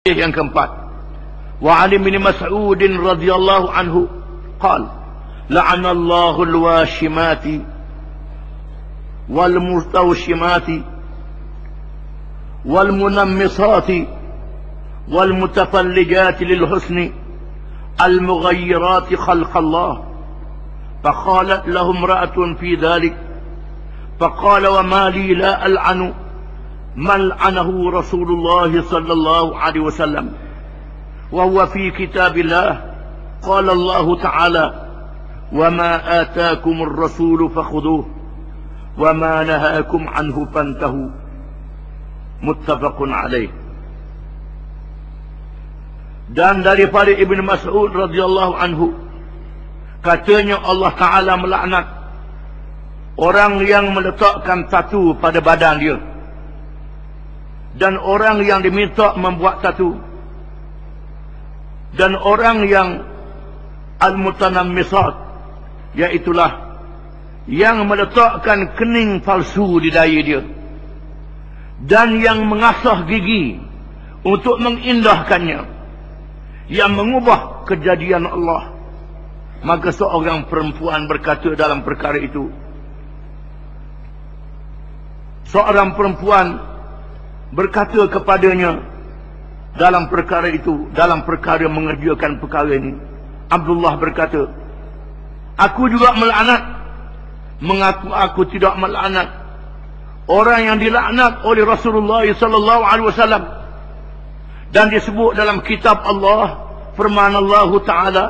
Yang keempat, wa 'an bin Mas'ud radhiyallahu anhu qala la'ana Allahu al-washimati wal mustawshimati wal munammisati wal mutafallijati lil husni al mughayyirati khalq Allah. فقالت له امرأة في ذلك فقال وما لي لا ألعن من لعنه رسول الله صلى الله عليه وسلم وهو في كتاب الله قال الله تعالى وما آتاكم الرسول فخذوه وما نهاكم عنه فانتهوا متفق عليه. Dan daripada Ibn Mas'ud radhiyallahu anhu, katanya Allah Ta'ala melaknat orang yang meletakkan tatu pada badan dia dan orang yang diminta membuat tatu dan orang yang al-mutanammisat, iaitulah yang meletakkan kening palsu di dahi dia dan yang mengasah gigi untuk mengindahkannya, yang mengubah kejadian Allah. Maka seorang perempuan berkata dalam perkara itu, seorang perempuan berkata kepadanya dalam perkara itu, dalam perkara mengerjakan perkara ini, Abdullah berkata, aku juga melaknat. Mengaku aku tidak melaknat orang yang dilaknat oleh Rasulullah sallallahu alaihi wasallam. Dan disebut dalam kitab Allah, firman Allah Ta'ala,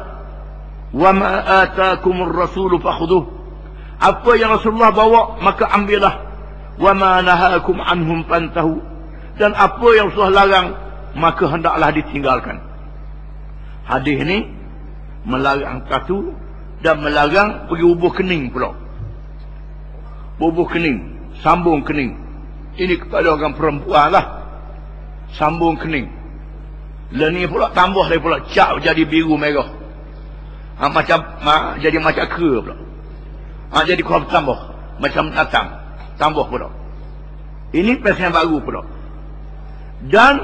wa ma ataakumur rasulu fakhudhuh. Apa yang Rasulullah bawa maka ambillah. Wa ma nahakum anhum fantahu. Dan apa yang Rasulullah larang maka hendaklah ditinggalkan. Hadis ini melarang tatu dan melarang pergi bubuh kening pula. Bubuh kening, sambung kening. Ini kepada orang perempuan lah, sambung kening. Lain ni pula tambah dia pula cap jadi biru merah. Jadi macam kera pula. Jadi kau tambah macam natang, tambah pula. Ini pesen baru pula. Dan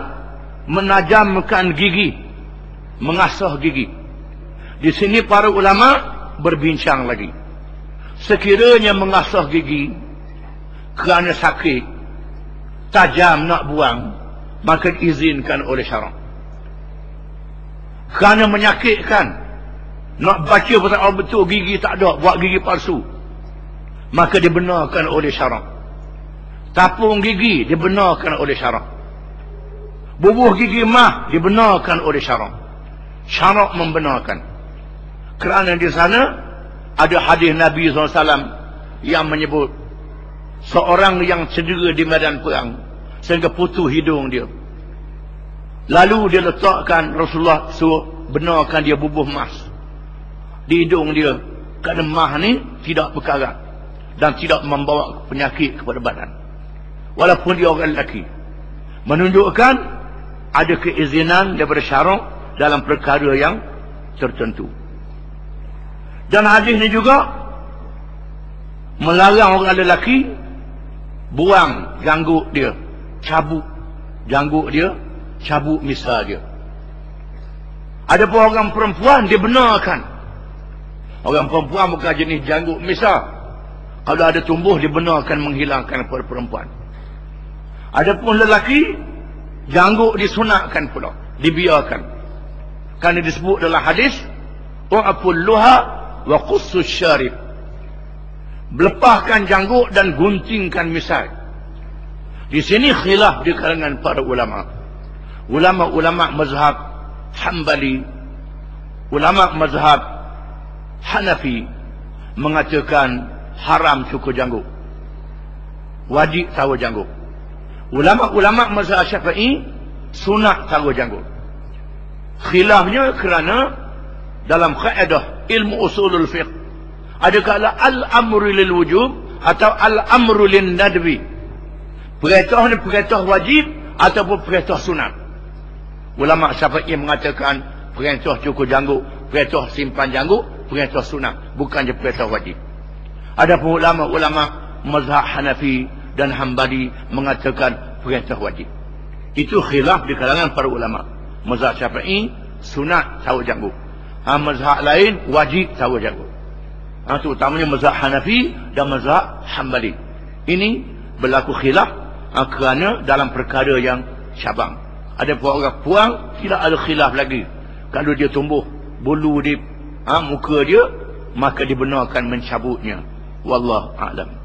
menajamkan gigi, mengasah gigi. Di sini para ulama berbincang lagi. Sekiranya mengasah gigi kerana sakit, tajam nak buang, maka diizinkan oleh syarak. Kerana menyakitkan, nak baca pasal betul gigi tak ada, buat gigi palsu, maka dibenarkan oleh syarak. Tapung gigi dibenarkan oleh syarak. Bubuh gigi mah dibenarkan oleh syarak. Syarak membenarkan. Kerana di sana ada hadis Nabi SAW yang menyebut seorang yang cedera di medan perang sehingga putus hidung dia. Lalu dia letakkan, Rasulullah suruh benarkan dia bubuh emas di hidung dia. Kerana mah ni tidak berkarat dan tidak membawa penyakit kepada badan. Walaupun dia orang lelaki. Menunjukkan ada keizinan daripada syarak dalam perkara yang tertentu. Dan hadis ni juga melarang orang lelaki buang janggut dia, cabut janggut dia, cabut misal dia. Ada pun orang perempuan dibenarkan. Orang perempuan bukan jenis janggut misal. Kalau ada tumbuh dibenarkan menghilangkan pada perempuan. Ada pun lelaki janggut disunatkan pula, dibiarkan. Kerana disebut dalam hadis wa'apulluha wa qussus syarib. Melepaskan janggut dan guntingkan misai. Di sini khilaf di kalangan para ulama. Ulama-ulama mazhab Hanbali, ulama mazhab Hanafi mengatakan haram cukur janggut, wajib taruh janggut. Ulama-ulama mazhab Syafi'i sunat taruh janggut. Khilafnya kerana dalam kaedah ilmu usulul fiqh, adakah al-amru lil wujub atau al-amru lin nadbi. Perintah ni perintah wajib ataupun perintah sunat. Ulama Syafi'i mengatakan perintah cukur janggut, perintah simpan janggut, perintah sunat, bukan je perintah wajib. Adapun ulama-ulama mazhab Hanafi dan Hanbali mengatakan perintah wajib. Itu khilaf di kalangan para ulama. Mazhab Syafi'i sunat taruh janggut. Mazhab lain wajib taruh janggut. Terutamanya mazhab Hanafi dan mazhab Hanbali. Ini berlaku khilaf kerana dalam perkara yang syabang. Ada orang puang tidak ada khilaf lagi. Kalau dia tumbuh bulu di muka dia, maka dibenarkan mencabutnya. Wallahu a'lam.